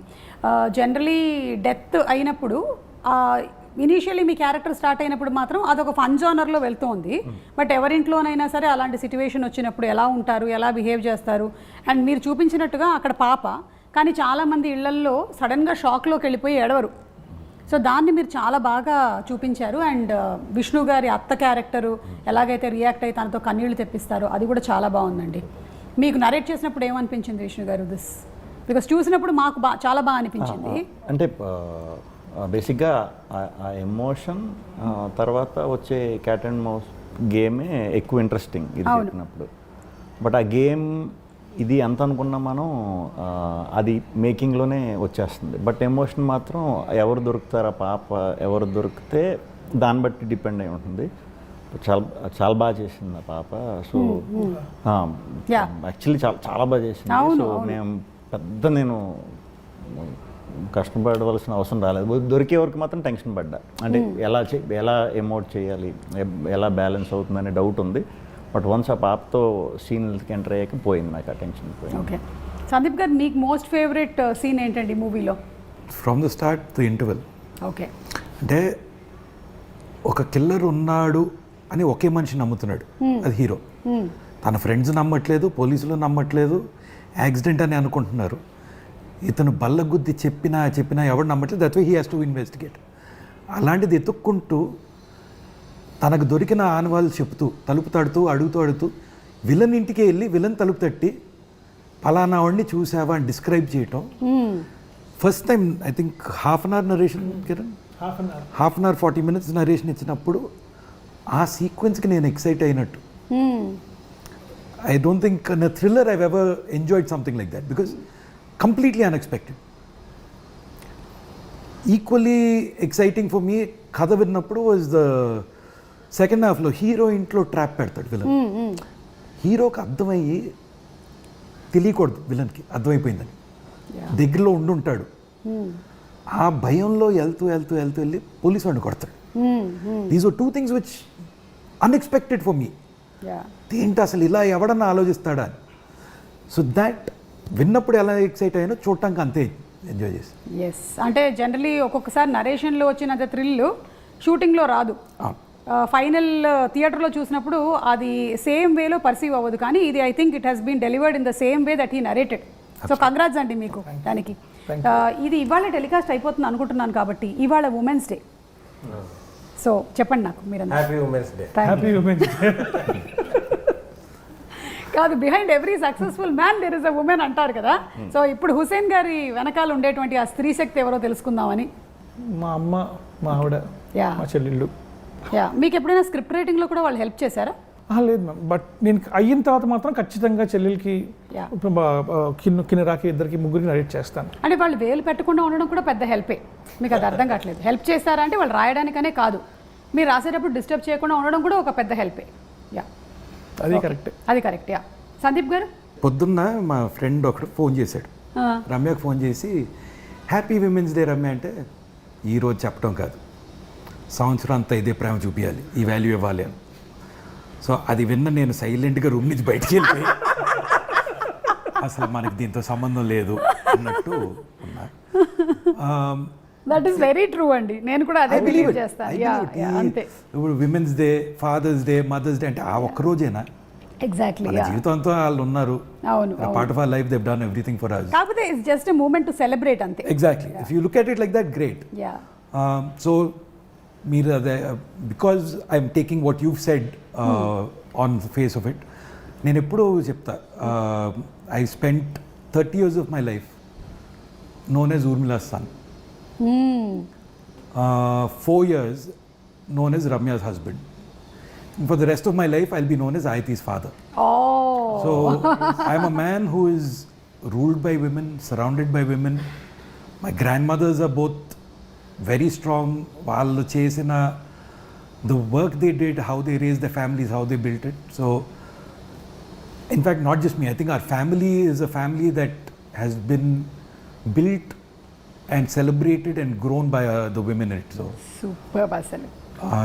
జనరలీ డెత్ అయినప్పుడు ఇనీషియల్లీ మీ క్యారెక్టర్ స్టార్ట్ అయినప్పుడు మాత్రం అదొక ఫన్ జోనర్లో వెళ్తూ ఉంది. బట్ ఎవరింట్లోనైనా సరే అలాంటి సిచ్యువేషన్ వచ్చినప్పుడు ఎలా ఉంటారు, ఎలా బిహేవ్ చేస్తారు. అండ్ మీరు చూపించినట్టుగా అక్కడ పాప, కానీ చాలామంది ఇళ్లల్లో సడన్గా షాక్లోకి వెళ్ళిపోయి ఏడవరు. సో దాన్ని మీరు చాలా బాగా చూపించారు. అండ్ విష్ణు గారి అత్త క్యారెక్టరు ఎలాగైతే రియాక్ట్ అయ్యి తనతో కన్నీళ్లు తెప్పిస్తారో అది కూడా చాలా బాగుందండి. మీకు నరేట్ చేసినప్పుడు ఏమనిపించింది విష్ణు గారు దిస్? బికాస్ చూసినప్పుడు మాకు చాలా బాగా అనిపించింది. అంటే బేసిక్గా ఆ ఎమోషన్ తర్వాత వచ్చే క్యాట్ అండ్ మౌస్ గేమే ఎక్కువ ఇంట్రెస్టింగ్ ఇది చెప్పినప్పుడు. బట్ ఆ గేమ్ ఇది ఎంత అనుకున్నా మనం అది మేకింగ్లోనే వచ్చేస్తుంది. బట్ ఎమోషన్ మాత్రం ఎవరు దొరుకుతారు, ఆ పాప ఎవరు దొరికితే దాన్ని బట్టి డిపెండ్ అయి ఉంటుంది. చాలా చాలా బాగా చేసింది ఆ పాప. సో యాక్చువల్లీ చాలా చాలా బాగా చేసింది. సో నేను కష్టపడవలసిన అవసరం రాలేదు. దొరికే వరకు మాత్రం టెన్షన్ పడ్డా. అంటే ఎలా ఎమోట్ చేయాలి, ఎలా బ్యాలెన్స్ అవుతుందనే డౌట్ ఉంది. బట్ వన్స్ ఆ పాపతో సీన్కి ఎంటర్ అయ్యాక పోయింది నాకు ఆ టెన్షన్ పోయింది. ఓకే సందీప్ గారు, మీకు మోస్ట్ ఫేవరెట్ సీన్ ఏంటండి మూవీలో? From the start the interval. Okay, అంటే ఒక కిల్లర్ ఉన్నాడు అని ఒకే మనిషి నమ్ముతున్నాడు, అది హీరో. తన ఫ్రెండ్స్ నమ్మట్లేదు, పోలీసులు నమ్మట్లేదు, యాక్సిడెంట్ అని అనుకుంటున్నారు. ఇతను బల్లగుద్ది చెప్పినా ఎవరు నమ్మట్లేదు. That's why he has to investigate. అలాంటిది ఎత్తుక్కుంటూ తనకు దొరికిన ఆనవాళ్ళు చెప్తూ తలుపు తడుతూ అడుగుతూ విలన్ ఇంటికి వెళ్ళి విలన్ తలుపు తట్టి పలానా వాడిని చూసావా అని డిస్క్రైబ్ చేయటం. First time I think half an hour narration, Kiran half an hour 40 minutes narration ఇచ్చినప్పుడు ఆ సీక్వెన్స్కి నేను ఎక్సైట్ అయినట్టు. I don't think in a thriller I've ever enjoyed something like that because completely unexpected. Equally exciting for me కథ విన్నప్పుడు was the second half లో hero ఇంట్లో trap పెడతాడు villain. హీరోకి అర్థమయ్యి తెలియకూడదు విలన్కి అర్థమైపోయిందని, దగ్గరలో ఉండుంటాడు. ఆ భయంలో వెళ్తూ వెళ్ళి పోలీసు వాడిని కొడతాడు. These are 2 things which unexpected for me. ఏంటి అసలు ఇలా ఎవడన్నా ఆలోచిస్తాడా అని. సో దాట్ విన్నప్పుడు ఎలా ఎక్సైట్ అయ్యానో చూడటానికి అంతే ఎంజాయ్ చేసి. ఎస్, అంటే జనరలీ ఒక్కొక్కసారి నరేషన్లో వచ్చినంత థ్రిల్ షూటింగ్లో రాదు. ఫైనల్ థియేటర్లో చూసినప్పుడు అది సేమ్ వేలో పర్సీవ్ అవ్వదు. కానీ ఇది I think it has been delivered in the same way that he narrated. So congrats అండి మీకు దానికి. ఇది ఇవాళ టెలికాస్ట్ అయిపోతుంది అనుకుంటున్నాను కాబట్టి ఇవాళ ఉమెన్స్ డే. సో చెప్పండి నాకు మీరు. Happy women's day. Happy women's day. కాదు, behind every successful man there is a woman అంటారు కదా. సో ఇప్పుడు హుసేన్ గారి వెనకాల ఉండేటువంటి ఆ స్త్రీ శక్తి ఎవరో తెలుసుకుందామని. మా అమ్మ, మా ఆవిడ, మా చెల్లెళ్ళు. మీకు ఎప్పుడైనా స్క్రిప్ట్ రైటింగ్లో కూడా వాళ్ళు హెల్ప్ చేశారా? లేదు మ్యామ్, బట్ నేను అయిన తర్వాత మాత్రం ఖచ్చితంగా చెల్లెలకి, కిన్నెరాకి, ఇద్దరికి, ముగ్గురికి నరేట్ చేస్తాను. అంటే వాళ్ళు వేలు పెట్టకుండా ఉండడం కూడా పెద్ద హెల్పే. మీకు అది అర్థం కావట్లేదు. హెల్ప్ చేస్తారా అంటే వాళ్ళు రాయడానికనే కాదు, మీరు రాసేటప్పుడు డిస్టర్బ్ చేయకుండా ఉండడం కూడా ఒక పెద్ద హెల్పే. అది కరెక్ట్. అది కరెక్ట్. సందీప్ గారు, పొద్దున్న మా ఫ్రెండ్ ఒకడు ఫోన్ చేశాడు, రమ్యకు ఫోన్ చేసి హ్యాపీ విమెన్స్ డే రమ్య అంటే, ఈరోజు చెప్పడం కాదు, సంవత్సరం అంతా ఇదే ప్రేమ చూపించాలి, ఈ వాల్యూ ఇవ్వాలి అని. సో అది విన్న నేను సైలెంట్గా రూమ్ నుంచి బయటికి వెళ్ళిపోయి అసలు మనకి దీంతో సంబంధం లేదు అన్నట్టు ఉన్నా. దట్ ఈస్ వెరీ ట్రూ అండి. నేను కూడా అదే బిలీవ్ చేస్తాను. అంతే. ఇప్పుడు women's day, father's day, mother's day అంటే ఆ ఒక్క రోజేనా? ఎగ్జాక్ట్లీ. జీవితంతో వాళ్ళు ఉన్నారు. అవును. Part of our life they have done everything for us. కాకపోతే it's just a moment to celebrate అంతే. Exactly. If you look at it like that, great. So మీరు అదే, because I'm taking what you said on the face of it. నేను ఎప్పుడూ చెప్తా, I spent 30 years of my life known as Urmila's son. 4 years known as Ramya's husband. And for the rest of my life, I'll be known as Ayati's father. Oh. So I'm a man who is ruled by women, surrounded by women. My grandmothers are both very strong. Vallu chesina the work they did, how they raised their families, how they built it. So in fact, not just me, I think our family is a family that has been built and celebrated and grown by the women in it. So superb asale.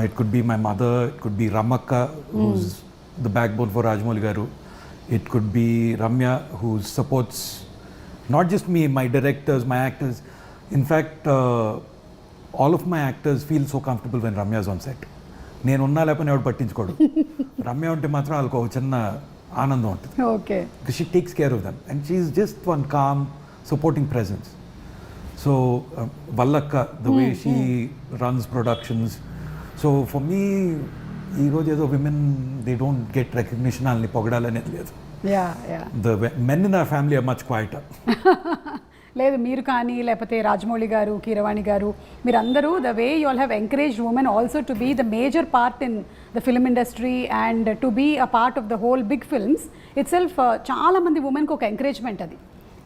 It could be my mother, it could be Ramakka, who's the backbone for Rajamouli garu. It could be Ramya, who supports not just me, my directors, my actors. In fact, all of my actors feel so comfortable when Ramya is on set. నేను ఉన్నా లేకపోతే ఎవరు పట్టించుకోడు. రమ్య ఉంటే మాత్రం వాళ్ళకు ఒక చిన్న ఆనందం ఉంటుంది. Okay. Because she takes care of them and she is just one calm, supporting presence. So వల్లక్క the way she runs productions. So for me ఈరోజు ఏదో women they don't get recognition వాళ్ళని పొగడాలనేది లేదు. The men in our family are much quieter. లేదు మీరు కానీ లేకపోతే రాజమౌళి గారు, కీరవాణి గారు, మీరందరూ the way you all have encouraged women also to be the major part in the film industry and to be a part of the whole big films it self. చాలామంది ఉమెన్కి ఒక ఎంకరేజ్మెంట్ అది.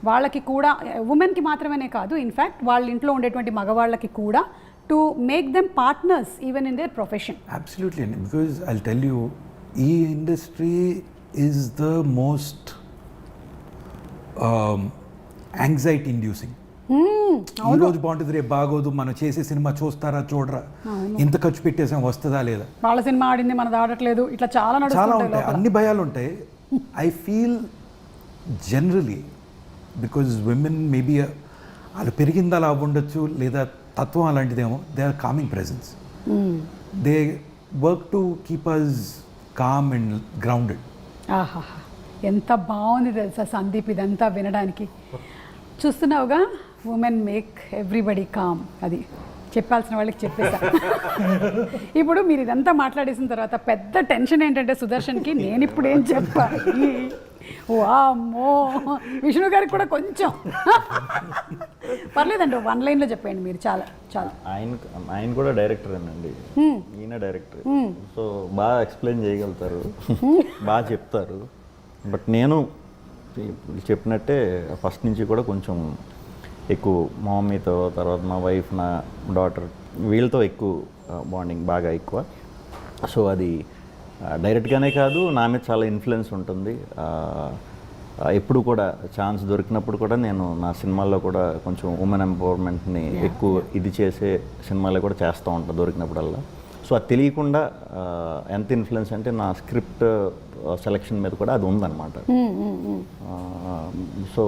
వాళ్ళకి కూడా, ఉమెన్కి మాత్రమే కాదు, ఇన్ఫ్యాక్ట్ వాళ్ళ ఇంట్లో ఉండేటువంటి మగవాళ్ళకి కూడా to make them partners even in there profession. Absolutely అండి, బికాజ్ ఐ టెల్ యూ ఈ industry is the most anxiety inducing. ఈరోజు బాగుంటుంది, రేపు బాగోదు, మనం చేసే సినిమా చూస్తారా చూడరా, ఇంత ఖర్చు పెట్టేసాం వస్తుందా లేదా, వాళ్ళ సినిమా ఆడింది మనది ఆడట్లేదు, ఇట్లా చాలా ఉంటాయి, అన్ని భయాలు ఉంటాయి. I feel generally because women maybe వాళ్ళు పెరిగింది అలా ఉండొచ్చు, లేదా తత్వం అలాంటిదేమో, they are calming presence. They work to keep us calm and grounded. ఆహా, ఎంత బాగుంది తెలుసా సందీప్ ఇదంతా వినడానికి. చూస్తున్నావుగా, ఉమెన్ మేక్ ఎవ్రీబడి కామ్. అది చెప్పాల్సిన వాళ్ళకి చెప్పేసా. ఇప్పుడు మీరు ఇదంతా మాట్లాడేసిన తర్వాత పెద్ద టెన్షన్ ఏంటంటే సుదర్శన్కి, నేను ఇప్పుడు ఏం చెప్పాలి. వామ్మో, విష్ణు గారికి కూడా కొంచెం పర్లేదండి, 1 లైన్లో చెప్పండి మీరు. చాలా చాలా. ఆయన కూడా డైరెక్టరేనండి, ఈయన డైరెక్టర్. సో బాగా ఎక్స్ప్లెయిన్ చేయగలుగుతారు, బాగా చెప్తారు. బట్ నేను చెప్పినట్టే ఫస్ట్ నుంచి కూడా కొంచెం ఎక్కువ మా మమ్మీతో, తర్వాత మా వైఫ్, నా డాటర్, వీళ్ళతో ఎక్కువ బాండింగ్ బాగా ఎక్కువ. సో అది డైరెక్ట్గానే కాదు, నా మీద చాలా ఇన్ఫ్లుయెన్స్ ఉంటుంది. ఎప్పుడు కూడా ఛాన్స్ దొరికినప్పుడు కూడా నేను నా సినిమాల్లో కూడా కొంచెం ఉమెన్ ఎంపవర్మెంట్ని ఎక్కువ ఇది చేసే సినిమాలు కూడా చేస్తూ ఉంటాను దొరికినప్పుడల్లా. సో అది తెలియకుండా ఎంత ఇన్ఫ్లుయెన్స్ అంటే నా స్క్రిప్ట్ సెలెక్షన్ మీద కూడా అది ఉందన్నమాట. సో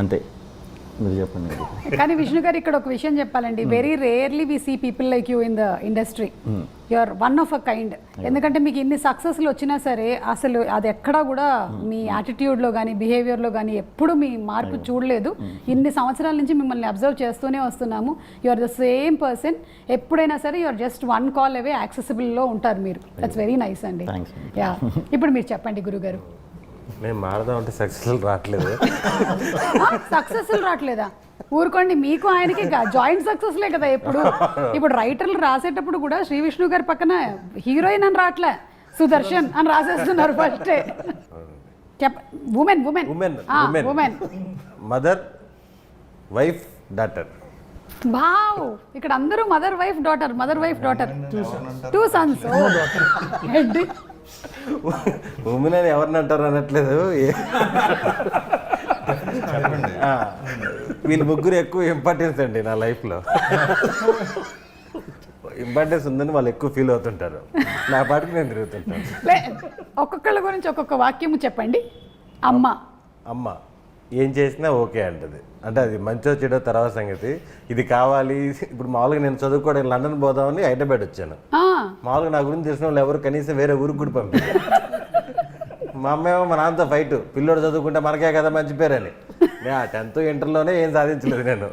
అంతే, మీరు చెప్పండి. కానీ విష్ణు గారు ఇక్కడ ఒక విషయం చెప్పాలండి, very rarely we see people like you in the industry. You are one of a kind. ఎందుకంటే మీకు ఇన్ని సక్సెస్లు వచ్చినా సరే అసలు అది ఎక్కడా కూడా మీ యాటిట్యూడ్లో కానీ బిహేవియర్లో కానీ ఎప్పుడు మీ మార్పు చూడలేదు. ఇన్ని సంవత్సరాల నుంచి మిమ్మల్ని అబ్జర్వ్ చేస్తూనే వస్తున్నాము. You are the same person. ఎప్పుడైనా సరే you are just 1 call away యాక్సెసిబుల్లో ఉంటారు మీరు. దట్స్ వెరీ నైస్ అండి. యా, ఇప్పుడు మీరు చెప్పండి గురుగారు. మేము మారదాం అంటే సక్సెస్ఫుల్ రావట్లేదు. సక్సెస్ఫుల్ రావట్లేదా? ఊరుకోండి, మీకు ఆయనకి జాయింట్ సక్సెస్లే కదా. ఇప్పుడు రైటర్లు రాసేటప్పుడు కూడా శ్రీ విష్ణు గారి పక్కన హీరోయిన్ అని రావట్లే, సుదర్శన్ అని రాసేస్తున్నారు ఫస్టే. Women women women mother, wife, daughter. Wow, ఇక్కడ అందరూ mother wife daughter, mother wife daughter, 2 sons. ఏంటి ఉమెన్ అని ఎవరిని అంటారు అనట్లేదు, వీళ్ళు ముగ్గురు ఎక్కువ ఇంపార్టెన్స్ అండి నా లైఫ్లో. ఇంపార్టెన్స్ ఉందని వాళ్ళు ఎక్కువ ఫీల్ అవుతుంటారు, నా పాటికి నేను తిరుగుతుంటాను. ఒక్కొక్కళ్ళ గురించి ఒక్కొక్క వాక్యము చెప్పండి. అమ్మ ఏం చేసినా ఓకే అంటది, అంటే అది మంచో చెడో తర్వాత సంగతి. ఇది కావాలి. ఇప్పుడు మామూలుగా నేను చదువుకోవడానికి లండన్ పోదామని హైదరాబాద్ వచ్చాను. మామూలుగా నా గురించి తెలిసిన వాళ్ళు ఎవరు కనీసం వేరే ఊరికి కూడా పంపించారు. మా అమ్మేమో మా నాన్నతో ఫైట్, పిల్లోడు చదువుకుంటే మనకే కదా మంచి పేరని. నేను 10th ఇంటర్లోనే ఏం సాధించలేదు నేను.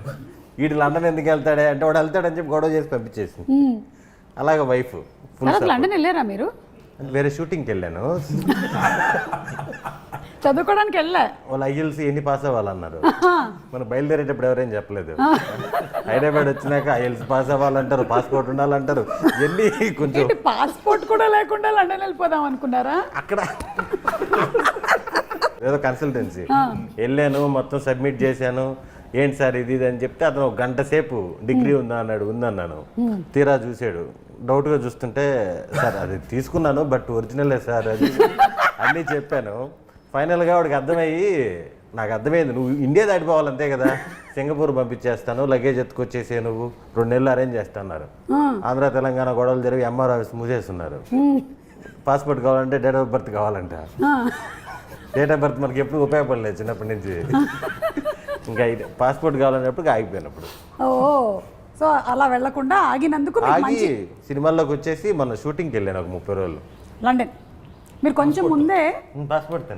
వీడు లండన్ ఎందుకు వెళ్తాడే అంటే వాడు వెళ్తాడని చెప్పి గొడవ చేసి పంపించేసి. అలాగే వైఫ్ లండన్ వెళ్ళారా మీరు? వేరే షూటింగ్కి వెళ్ళాను, చదువుకోవడానికి వెళ్ళా. వాళ్ళు IELTS ఎన్ని పాస్ అవ్వాలన్నారు. మనం బయలుదేరేటప్పుడు ఎవరేం చెప్పలేదు. హైదరాబాద్ వచ్చినాక IELTS పాస్ అవ్వాలంటారు, పాస్పోర్ట్ ఉండాలంటారు. ఎన్ని కొంచెం పాస్పోర్ట్ కూడా లేకుండా లండన్ వెళ్ళిపోదాం అనుకున్నారా? అక్కడ ఏదో కన్సల్టెన్సీ వెళ్ళాను, మొత్తం సబ్మిట్ చేశాను. ఏంటి సార్ ఇది అని చెప్తే అతను 1 గంట సేపు డిగ్రీ ఉందా అన్నాడు. ఉందన్నాను. తీరా చూసాడు, డౌట్గా చూస్తుంటే సార్ అది తీసుకున్నాను బట్ ఒరిజినలే సార్ అది అన్నీ చెప్పాను. ఫైనల్గా వాడికి నాకు అర్థమైంది, నువ్వు ఇండియా దాటిపోవాలి అంతే కదా, సింగపూర్ పంపించేస్తాను, లగేజ్ ఎత్తుకొచ్చేసే, నువ్వు 2 నెలలు అరేంజ్ చేస్తున్నారు. ఆంధ్ర తెలంగాణ గొడవలు జరిగి MR ఆఫీస్ మూసేస్తున్నారు. పాస్పోర్ట్ కావాలంటే డేట్ ఆఫ్ బర్త్ కావాలంట. డేట్ ఆఫ్ బర్త్ మనకి ఎప్పుడు ఉపయోగపడలేదు చిన్నప్పటి నుంచి. ఇంకా పాస్పోర్ట్ కావాలన్నప్పుడు ఆగిపోయినప్పుడు. సో అలా వెళ్లకుండా ఆగినందుకు ఆగి సినిమాల్లోకి వచ్చేసి మన షూటింగ్కి వెళ్ళాను ఒక 30 రోజులు లండన్. మీరు కొంచెం ముందే పాస్పోర్ట్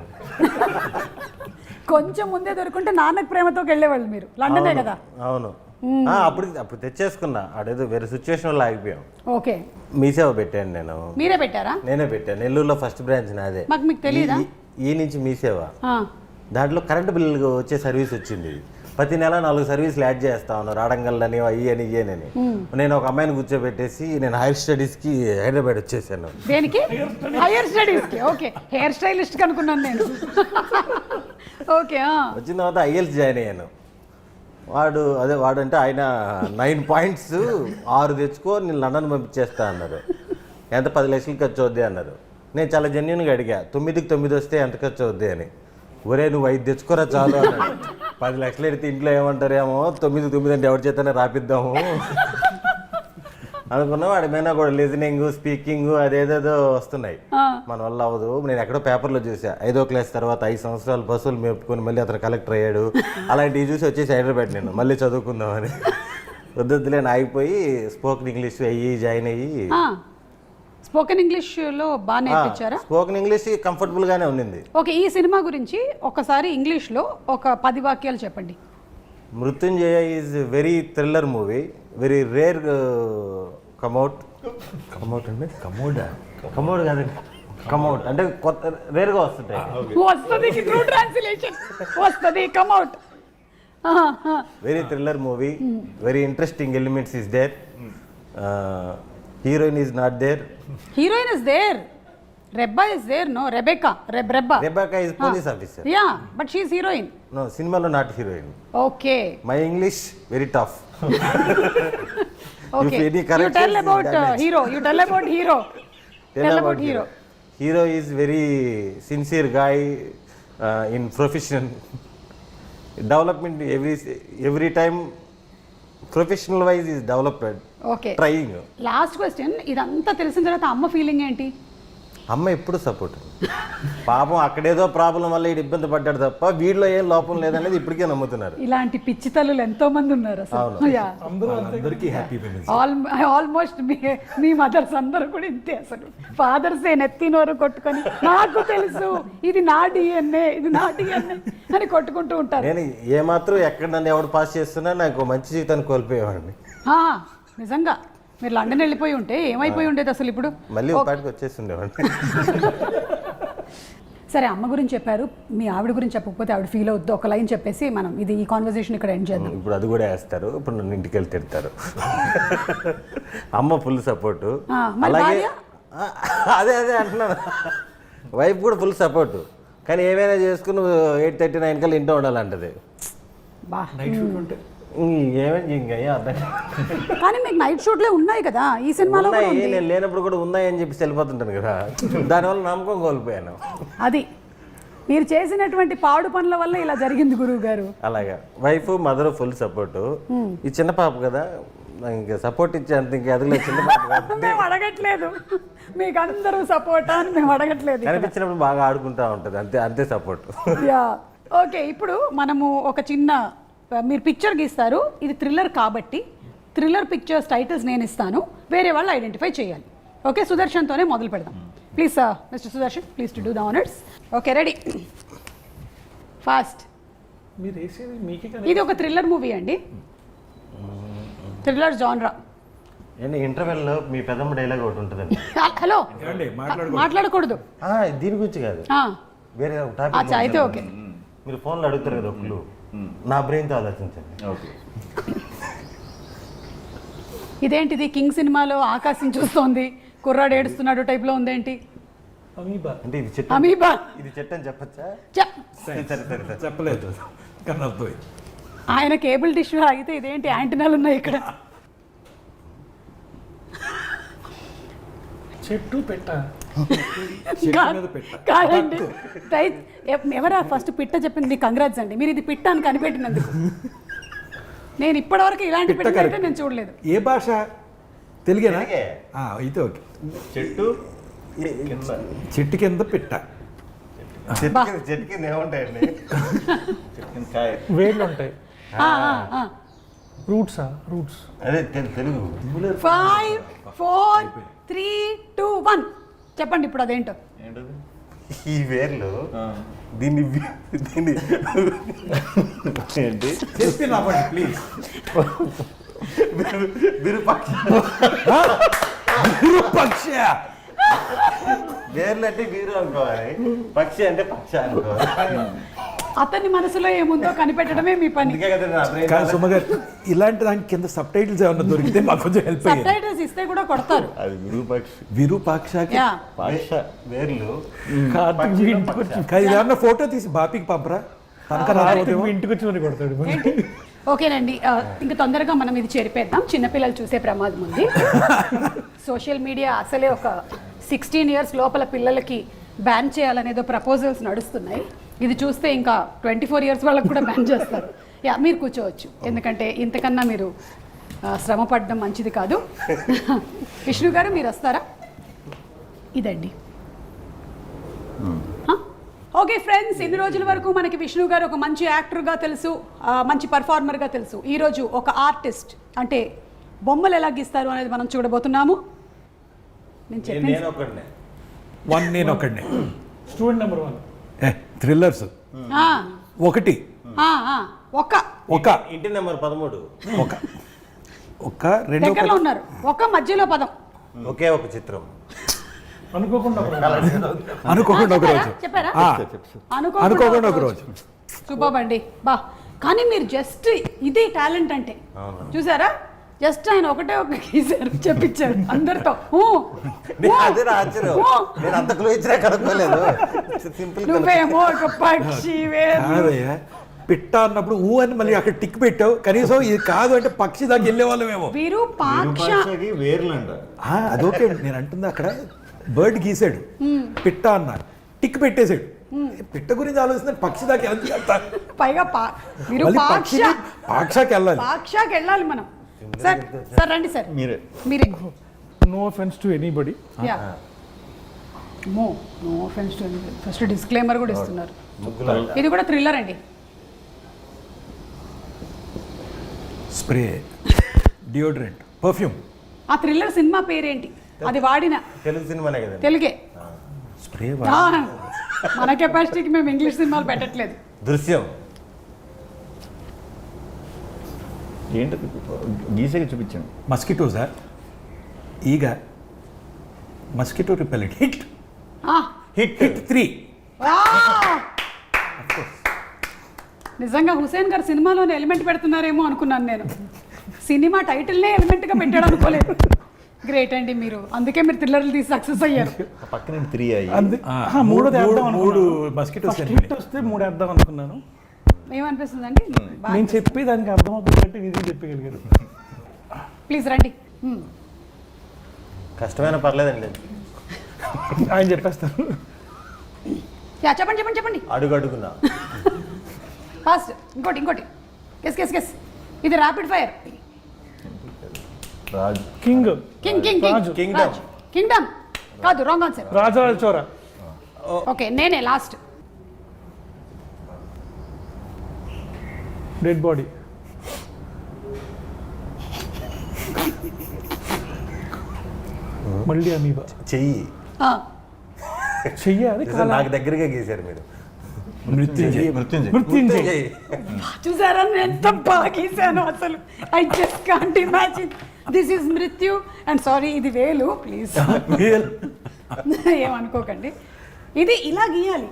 కొంచెం ముందే దొరుకుంటే నాన్నకు ప్రేమతో వెళ్ళేవాళ్ళు మీరు, లండనే కదా. అవును. అప్పుడు తెచ్చేసుకున్నా, అదేదో వేరే సిచ్యువేషన్లో ఆగిపోయాం. ఓకే, మీ సేవ పెట్టాను నేను. మీరే పెట్టారా? నేనే పెట్టాను. నెల్లూరులో ఫస్ట్ బ్రాంచ్ నాదే. మీకు తెలియదా? ఈ నుంచి మీ సేవ దాంట్లో కరెంటు బిల్లు వచ్చే సర్వీస్ వచ్చింది. ప్రతి నెల 4 సర్వీసులు యాడ్ చేస్తా ఉన్నారు, ఆడంగల్లని అయ్యని ఇయ్యనని. నేను ఒక అమ్మాయిని కూర్చోబెట్టేసి నేను హైర్ స్టడీస్కి హైదరాబాద్ వచ్చేసాను. దేనికి? హైయర్ స్టడీస్కి. ఓకే, హెయిర్ స్టైలిస్ట్ అనుకున్నాను నేను. ఓకే, వచ్చిన తర్వాత ఐఎల్స్ జాయిన్ అయ్యాను. వాడు అంటే ఆయన 9 పాయింట్స్ 6 తెచ్చుకో, నేను లండన్ పంపించేస్తా అన్నారు. ఎంత 10 లక్షలు ఖర్చు అవుద్ది అన్నారు. నేను చాలా జెన్యున్గా అడిగా, 9కి 9 వస్తే ఎంత ఖర్చు అవుద్ది అని. ఒరే నువ్వు 5 తెచ్చుకోరా చాలు అన్నాడు. 10 లక్షలు ఎడితే ఇంట్లో ఏమంటారేమో, 9 అంటే ఎవరి చేతనే రాపిద్దాము అనుకున్నాం. వాడి మీద కూడా లిజనింగ్, స్పీకింగ్ అదేదేదో వస్తున్నాయి. మన వల్ల అవ్వదు. నేను ఎక్కడో పేపర్లో చూసా, 5వ క్లాస్ తర్వాత 5 సంవత్సరాలు బస్సులు మేపుకొని మళ్ళీ అతను కలెక్టర్ అయ్యాడు. అలాంటివి చూసి వచ్చేసి హైదరాబాద్ నేను మళ్ళీ చదువుకుందామని. వద్దులేని ఆగిపోయి స్పోకెన్ ఇంగ్లీష్ జాయిన్ అయ్యి. స్పోకెన్ ఇంగ్లీష్లో బాగా నేర్పించారా? స్పోకెన్ ఇంగ్లీష్ కంఫర్టబుల్గానే ఉండింది. ఓకే, ఈ సినిమా గురించి ఒకసారి ఇంగ్లీష్లో ఒక 10 వాక్యాలు చెప్పండి. Mrityunjaya is very thriller movie, very rare come out అండి. కమోడ్ కాదండి, కమౌట్ అంటే కొత్త రేర్గా వస్తుంటాయి. Come out. Very thriller movie, very interesting elements is there. Heroine is not there. Heroine is there. Rebecca is there, no? Rebecca is police officer. Yeah, but she is heroine. No, cinema not heroine. Okay. My English very tough. Okay. You tell about hero. Tell about hero. Hero is very sincere guy in profession. Development every time professional wise is developed. Okay. Trying. Last question. ఇదంతా తెలిసిన తర్వాత అమ్మ feeling ఏంటి? అమ్మ ఎప్పుడు support. పాపం అక్కడేదో problem వల్ల వీడు ఇబ్బంది పడ్డాడు తప్ప వీడిలో ఏం లోపం లేదనేది ఇప్పటికే నమ్ముతున్నారు. ఇలాంటి పిచ్చి తల్లులు ఎంతో మంది ఉన్నారు అసలు. ఆల్మోస్ట్ మీ మదర్స్ అందరూ కూడా ఇంతే అసలు. ఫాదర్స్ నెత్తినోరు కొట్టుకొని నాకు తెలుసు ఇది నా డిఎన్ఏ అని కొట్టుకుంటూ ఉంటారు. నేను ఏమాత్రం ఎక్కడ నన్ను ఎవడు పాస్ చేస్తున్నా నాకు మంచి జీవితాన్ని కోల్పోయేవాడిని. నిజంగా మీరు లండన్ వెళ్ళిపోయి ఉంటే ఏమైపోయి ఉండేది అసలు ఇప్పుడు? మళ్ళీ పాటికి వచ్చేసి ఉండేవాడిని. సరే, అమ్మ గురించి చెప్పారు, మీ ఆవిడ గురించి చెప్పకపోతే ఆవిడ ఫీల్ అవుద్దు. ఒక లైన్ చెప్పేసి మనం ఈ కాన్వర్సేషన్ ఇక్కడ ఎండ్ చేద్దాం. ఇప్పుడు అది కూడా వేస్తారు. ఇప్పుడు నన్ను ఇంటికి వెళ్ళి తిడతారు. అమ్మ ఫుల్ సపోర్టు. అలాగే అదే అంటున్నాను, వైఫ్ కూడా ఫుల్ సపోర్టు. కానీ ఏమైనా చేసుకుని 8:39 కల్లా ఇంట్లో ఉండాలంటది. కానీ మీకు నైట్ షూట్లే ఉన్నాయి కదా ఈ సినిమాలో. నేను లేనప్పుడు కూడా ఉన్నాయని చెప్పి వెళ్ళిపోతుంటాను కదా, దానివల్ల నమ్మకం కోల్పోయాను. అది మీరు చేసినటువంటి పాడు పనుల వల్ల ఇలా జరిగింది గురువు గారు. అలాగా వైఫ్ మదర్ ఫుల్ సపోర్టు. ఈ చిన్న పాప కదా, ఇంకా సపోర్ట్ ఇచ్చేంత ఇంకా ఎదగలేదు. చిన్న పాప మేము అడగట్లేదు మీకు అందరూ సపోర్ట్ అని, మేము అడగట్లేదు. కనిపించినప్పుడు బాగా ఆడుకుంటా ఉంటుంది, అంతే సపోర్ట్. ఓకే, ఇప్పుడు మనము ఒక చిన్న మీరు పిక్చర్ గీస్తారు. ఇది థ్రిల్లర్ కాబట్టి థ్రిల్లర్ పిక్చర్స్ టైటిల్స్ నేను ఇస్తాను, వేరే వాళ్ళు ఐడెంటిఫై చేయాలి. ఓకే, సుదర్శన్తోనే మొదలు పెడదాం. Please mister Sudarshan, please to do the honours. Okay, ready, fast. ఇది ఒక థ్రిల్లర్ మూవీ అండి, థ్రిల్లర్ జాన్రా. ఇంటర్వెల్లో మీ పెద్దమ్మ డైలాగ్ ఒకటి ఉంటుందండి. హలో, మాట్లాడకూడదు దీని గురించి కాదు, వేరే టాపిక్ అయితే. ఓకే, మీరు ఫోన్లో అడుగుతారు కదా ఒకళ్ళు, నా బ్రెయిన్తో ఆలోచించండి. ఓకే, ఇదేంటిది కింగ్ సినిమాలో ఆకాశం చూస్తోంది కుర్రాడు ఏడుస్తున్నాడు టైప్లో ఉందేంటి? అంటే ఇది చెట్టు. అమీబా. ఇది చెట్టు అని చెప్పచ్చా? చెప్పలేదు. ఆయన కేబుల్ డిష్ అయితే ఇదేంటి యాంటీనాలు ఉన్నాయి ఇక్కడ? చెట్టు పెట్ట కాదండి, ఎవరా ఫస్ట్ పిట్ట చెప్పింది? మీకు కంగ్రాట్స్ అండి, మీరు ఇది పిట్ట అని కనిపెట్టినందుకు. నేను ఇప్పటివరకు ఇలాంటి పిట్ట అయితే నేను చూడలేదు. ఏ భాష? తెలుగేనా? అయితే ఓకే. చెట్టు కింద పిట్ట. చెట్టు కింద ఏముంటాయండి? వేర్లు ఉంటాయి, రూట్స్. అదే తెలుగు. 5 4 3 2 1 చెప్పండి ఇప్పుడు అదేంటో. ఈ వేర్లు దీన్ని ఏంటి చెప్పి నాపండి ప్లీజ్. విరూపాక్ష విరూపాక్ష. వేర్లు అంటే వీరు అనుకోవాలి, పక్షి అంటే పక్ష అనుకోవాలి. అతని మనసులో ఏముందో కనిపెట్టడమే మీ పని. అందుకే కదా నా brain కానీ సుమ గారు ఇలాంటి దానికి కింద సబ్ టైటిల్స్ ఏమన్నా దొరికితే మాకు కొంచెం హెల్ప్ సబ్ అయ్యేది. టైటిల్స్ ఇస్తే కూడా కొడతారు. అది విరూపాక్షి విరూపాక్షకి యా పాక్ష వేర్లు కార్తీక్ మీ ఇంటికి వచ్చి కానీ ఏమన్నా ఫోటో తీసి బాపీకి పంపరా తనక కార్తీక్ రాకపోతేమో. మీ ఇంటికి వచ్చి మరి కొడతాడు. ఏంటి? ఓకేనండి, ఇంకా తొందరగా మనం ఇది చెరిపేద్దాం, చిన్నపిల్లలు చూసే ప్రమాదం ఉంది. సోషల్ మీడియా అసలే ఒక 16 years లోపల పిల్లలకి బ్యాన్ చేయాలనేదో ప్రపోజల్స్ నడుస్తున్నాయి. ఇది చూస్తే ఇంకా 24 years వాళ్ళకి కూడా బ్యాన్ చేస్తారు. యా మీరు కూర్చోవచ్చు, ఎందుకంటే ఇంతకన్నా మీరు శ్రమ పడడం మంచిది కాదు. విష్ణు గారు మీరు వస్తారా? ఇదండి. ఓకే ఫ్రెండ్స్, ఇన్ని రోజుల వరకు మనకి విష్ణు గారు ఒక మంచి యాక్టర్గా తెలుసు, మంచి పర్ఫార్మర్గా తెలుసు. ఈరోజు ఒక ఆర్టిస్ట్, అంటే బొమ్మలు ఎలా గీస్తారు అనేది మనం చూడబోతున్నాము. నేను చెప్పింది నేను ఒకడినే. నేను ఒకడిని. Student number 1. థ్రిల్లర్స్ ఆ, ఒకటి ఆ, ఆ, ఒక ఇంటి నెంబర్ 13. ఒక ఒక రెండో దగ్గరలో ఉన్నారు, ఒక మధ్యలో పదం. ఒకే ఒక చిత్రం. అనుకోకుండా అనుకోకుండా ఒక రోజు. చెప్పారా? ఆ, అనుకోకుండా అనుకోకుండా ఒక రోజు. సూపర్ అండి. బా, కానీ మీరు జస్ట్ ఇది టాలెంట్ అంటే చూసారా, జస్ట్ ఆయన ఒకటే ఒక గీసారు, చెప్పించారు అందరితో. అదే నా ఆశ్చర్యం, నేను అంత క్లూ ఇచ్చినా కనుక్కోలేదు. సింపుల్. నువ్వేమో ఒక పక్షి కాదయ్యా, పిట్ట అన్నప్పుడు ఊ అని మళ్ళీ అక్కడ టిక్ పెట్టావు. కనీసం ఇది కాదు అంటే పక్షి దాకా వెళ్ళే వాళ్ళమేమో. విరూపాక్ష. విరూపాక్షకి వేర్లు అంట. అదొకే నేను అంటుంది, అక్కడ బర్డ్ గీసాడు, పిట్ట అన్న టిక్ పెట్టేశాడు. పిట్ట గురించి ఆలోచిస్తే పక్షి దాకా వెళ్తా, పైగా మళ్ళీ విరూపాక్ష, పక్షి పాక్షాకి వెళ్ళాలి. పాక్షాకి వెళ్ళాలి మనం. సార్ సార్ రండి సార్, మీరే మీరే. No offence to anybody. Yeah no offence to anybody. First disclaimer కూడా ఇస్తున్నారు. ఇది కూడా థ్రిల్లర్ అండి. Spray, deodorant, perfume. ఆ థ్రిల్లర్ సినిమా పేరేంటి? అది వాడిన తెలుగు సినిమానే కదా. తెలుగే. స్ప్రే మన కెపాసిటీకి మేము ఇంగ్లీష్ సినిమాలు పెట్టట్లేదు. దృశ్యం. ఏంటది గీసేకి చూపించండి. మస్కిటోసా? ఈగ, mosquito repellent. Hit hit. Hit 3. నిజంగా హుసేన్ గారు సినిమాలోనే ఎలిమెంట్ పెడుతున్నారేమో అనుకున్నాను నేను. సినిమా టైటిల్నే ఎలిమెంట్గా పెట్టాడు అనుకోలేదు. గ్రేట్ అండి మీరు, అందుకే మీరు థ్రిల్లర్లు తీసి సక్సెస్ అయ్యారు. పక్కన 3 అయ్యి మూడోది వేద్దాం మూడు అనుకున్నాను. మస్కిటోస్ ఫస్ట్ హిట్ వస్తే 3 వేద్దాం అనుకున్నాను. ఏమనిపిస్తుందండి? నేను చెప్పి దానికి అర్థం అవుతుందంటే ఇది చెప్పగలిగారు. ప్లీజ్ రండి. కష్టమైన పర్లేదండి. ఆయన చెప్పేస్తారు. యా చెప్పండి చెప్పండి చెప్పండి. అడుగు అడుగునా. ఫాస్ట్. ఇంకోటి గెస్ గెస్ గెస్. ఇది ర్యాపిడ్ ఫైర్. రాజు. కింగ్. కింగ్ కింగ్ రాజు. కింగ్ కింగ్డమ్ కాదు, రాంగ్ ఆన్సర్. రాజరాజ చోర. ఓకే నేనే లాస్ట్. Dead body. మళ్ళీ అమీబా. చెయ్యి. చెయ్యాలి. నాకు దగ్గరగా గీశారు మీరు. మృత్యుంజయ్. చెయ్యి. చూసారా నేను ఎంత బాగా గీసాను అసలు. I just can't imagine. This is మృత్యు అండ్ సారీ ఇది వేలు, ప్లీజ్ ఏమనుకోకండి. ఇది ఇలా గీయాలి.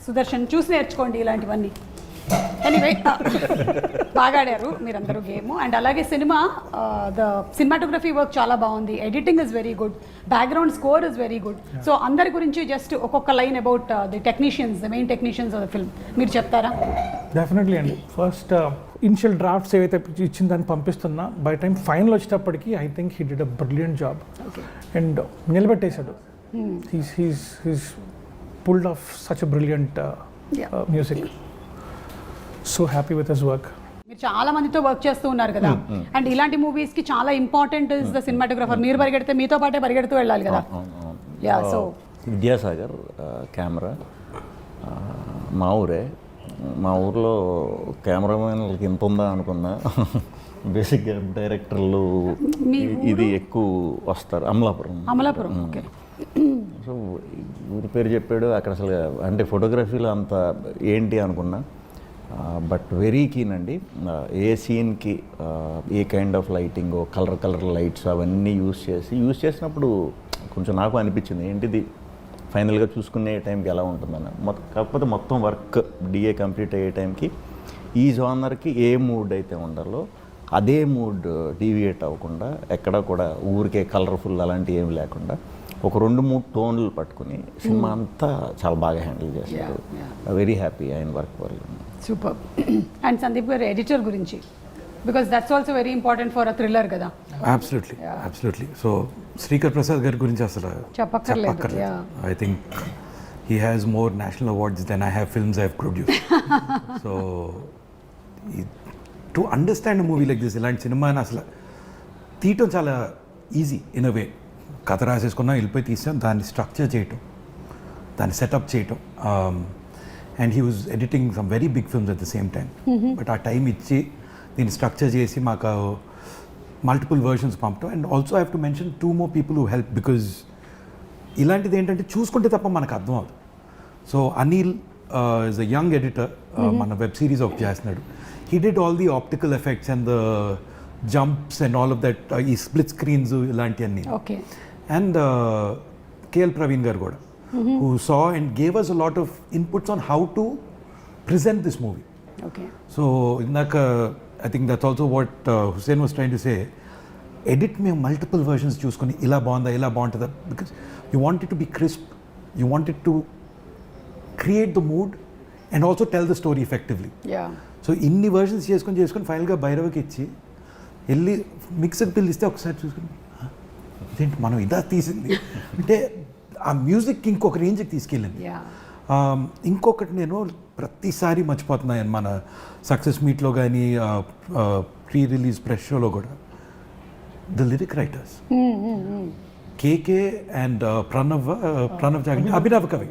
సుదర్శన్ చూసి నేర్చుకోండి ఇలాంటివన్నీ. ఎనీవే బాగా ఆడారు మీరందరూ గేమ్. అండ్ అలాగే సినిమా, ద సినిమాటోగ్రఫీ వర్క్ చాలా బాగుంది, editing is very good, background score is very good. So అందరి గురించి జస్ట్ ఒక్కొక్క line about the technicians, the main technicians of the film మీరు చెప్తారా? డెఫినెట్లీ అండి. ఫస్ట్ ఇనిషియల్ డ్రాఫ్ట్స్ ఏవైతే ఇచ్చిన దాన్ని పంపిస్తున్నా, బై టైం ఫైనల్ వచ్చేటప్పటికి I think he did a brilliant job. And నిలబెట్టేశాడు. He's pulled off such a brilliant music. So happy with his work. మీరు చాలా మందితో వర్క్ చేస్తూ ఉన్నారు కదా, అండ్ ఇలాంటి మూవీస్ కి చాలా ఇంపార్టెంట్ ఇస్ ద సినిమాటోగ్రఫర్. మీరు పరిగెడితే మీతో పాటే పరిగెడుతూ వెళ్ళాలి కదా. యా సో విద్యాసాగర్ కెమెరా మా ఊరే. మా ఊర్లో కెమెరామెన్లకి ఎంత ఉందా అనుకున్నా. బేసిక్గా డైరెక్టర్లు ఇది ఎక్కువ వస్తారు. అమలాపురం. ఓకే. సో ఊరి పేరు చెప్పాడు అక్కడ అసలు, అంటే ఫోటోగ్రఫీలో అంత ఏంటి అనుకున్నా. బట్ వెరీ కీన్ అండి. ఏ సీన్కి ఏ kind of lighting, colour lights అవన్నీ యూస్ చేసినప్పుడు కొంచెం నాకు అనిపించింది ఏంటిది ఫైనల్గా చూసుకునే టైంకి ఎలా ఉంటుందని. కాకపోతే మొత్తం వర్క్ డిఏ కంప్లీట్ అయ్యే టైంకి ఈ జానర్కి ఏ మూడ్ అయితే ఉండాలో అదే మూడ్ డీవియేట్ అవ్వకుండా, ఎక్కడ కూడా ఊరికే కలర్ఫుల్ అలాంటివి ఏమి లేకుండా ఒక 2-3 టోన్లు పట్టుకుని సినిమా అంతా చాలా బాగా హ్యాండిల్ చేస్తారు. వెరీ హ్యాపీ ఆయన వర్క్ వల్ల. Super. And Sandeep garu editor గురించి, because that's also very important for a thriller కదా. అబ్సల్యూట్లీ. సో శ్రీకర్ ప్రసాద్ గారి గురించి అసలు చెప్పక్కర్లేదు. I think he has more national awards than I have films I have produce. So to understand movie like this, ఇలాంటి సినిమాని అసలు తీయటం చాలా ఈజీ ఇన్ అ వే. కథ రాసేసుకున్నా వెళ్ళిపోయి తీసాం, దాన్ని స్ట్రక్చర్ చేయటం, దాన్ని సెటప్ చేయటం. And he was editing some very big films at the same time. But ఆ టైం ఇచ్చి దీన్ని స్ట్రక్చర్ చేసి మాకు మల్టిపుల్ వర్షన్స్ పంపటం. And also I have to mention 2 more people who help, because ఇలాంటిది ఏంటంటే చూసుకుంటే తప్ప మనకు అర్థం అవుతుంది. So Anil is a young editor, మన వెబ్ సిరీస్ ఒకటి చేస్తున్నాడు. He did all the optical effects and the jumps and all of that, ఈ స్ప్లిట్ స్క్రీన్స్ ఇలాంటివన్నీ. ఓకే. అండ్ కేఎల్ ప్రవీణ్ గారు కూడా, who saw and gave us a lot of inputs on how to present this movie. Okay. So indaka I think that's also what Hussein was trying to say. Edit మేము multiple versions చూసుకొని ఇలా బాగుంటుందా, because you want it to be crisp, you want it to create the mood and also tell the story effectively. So ఇన్ని versions చేసుకొని ఫైనల్గా భైరవకి ఇచ్చి వెళ్ళి mixed bill ఇస్తే ఒకసారి చూసుకుని ఇదేంటి మనం ఇదా తీసింది అంటే ఆ మ్యూజిక్ ఇంకొక రేంజ్కి తీసుకెళ్ళింది. ఇంకొకటి నేను ప్రతిసారి మర్చిపోతున్నాను మన సక్సెస్ మీట్లో కానీ ప్రీ రిలీజ్ ప్రెస్ షోలో కూడా, the lyric writers KK and Pranav జాగండి, Abhinav Kavi.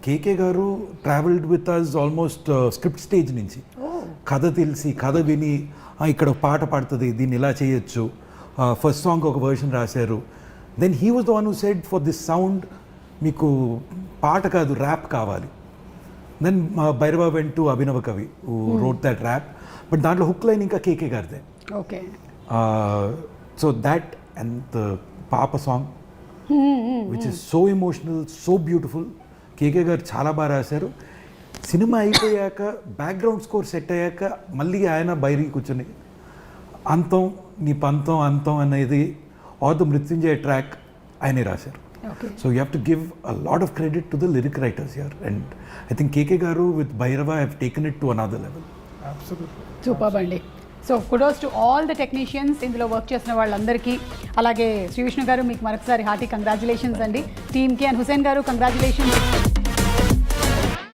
KK garu travelled with us almost script stage నుంచి, కథ తెలిసి కథ విని ఇక్కడ పాట పాడుతుంది దీన్ని ఇలా చేయొచ్చు, ఫస్ట్ సాంగ్ ఒక వర్షన్ రాశారు. Then he was the one who said for this sound మీకు పాట కాదు ర్యాప్ కావాలి. Then Bhairava vent to Abhinav Kavi who wrote that rap, but దాంట్లో హుక్ లైన్ ఇంకా కేకే గారిదే. Okay. So that and the papa song which is so emotional, so beautiful. KK garu చాలా బాగా రాశారు. సినిమా అయిపోయాక బ్యాక్గ్రౌండ్ స్కోర్ సెట్ అయ్యాక మళ్ళీ ఆయన బయటికి కూర్చొని అంతం నీ పంతం అంతం అనేది ఆర్ ద మృత్యుంజయ ట్రాక్ ఆయనే రాశారు. So you have to give a lot of credit to the lyric writers here. And I think KK garu with Bhairava have taken it to another level. Super అండి. So kudos to all the technicians, ఇందులో work చేసిన వాళ్ళందరికీ. అలాగే శ్రీ విష్ణు గారు మీకు మరొకసారి hearty congratulations అండి టీమ్కి. అండ్ హుసేన్ గారు కంగ్రాచులేషన్స్.